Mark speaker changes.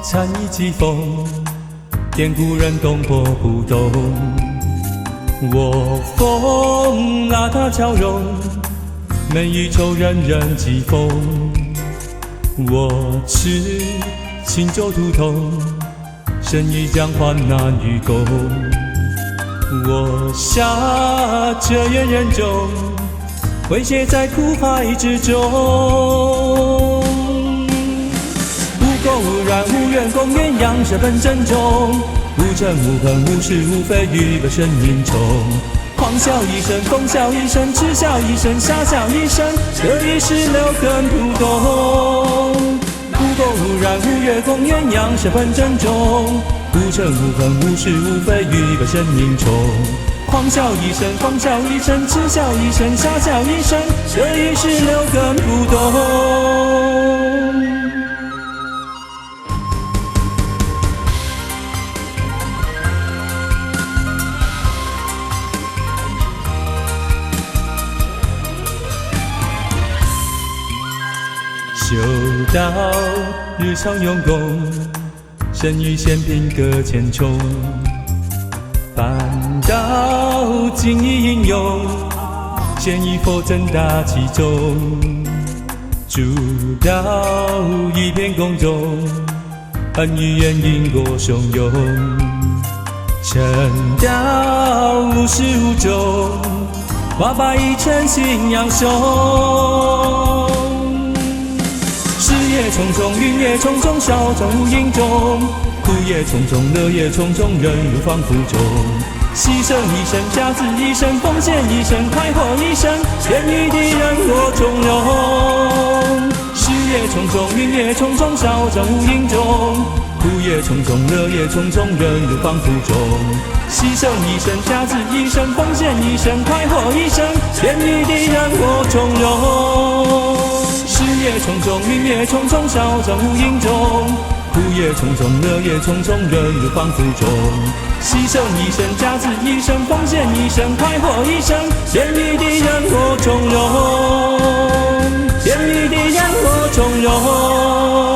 Speaker 1: 禅意疾风，典故人动波不动。我风啊，它交融，美与丑人人疾风。我痴情就图痛，生于江患难与共。我下这怨人中，挥血在苦海之中。无垢无染无怨共鸳鸯，这本真中。无嗔无恨无是无非，与本生命中。狂笑一声，疯笑一声，痴笑一声，傻笑一声，这一世六根不动。无垢无染无怨共鸳鸯，这本真中。无嗔无恨无是无非，与本生命中。狂笑一声，疯笑一声，痴笑一声，傻笑一声，这一世六根不动。修道日常用功，身与仙品各千重。凡道精义应用，现与佛正大其中。诸道一片宫中，恩与怨因果汹涌。成道无始无终，化百一诚信仰颂。事业重重，云也重重，少中无影中。苦也重重，乐也重重，人如放负中。牺牲一生，甲子一生，奉献一生，快活一生，天与地人我从容。事业重重，云也重重，少中无影中。苦也重重，乐也重重，人如放负中。牺牲一生，甲子一生，奉献一生，快活一生，天与地人我从容。事业重重，云也重重，少中无影中。苦也重重，乐也重重，人如放负中。牺牲一生，甲子一生，奉献一生，快活一生，天与地人我从容。天与地人我从容。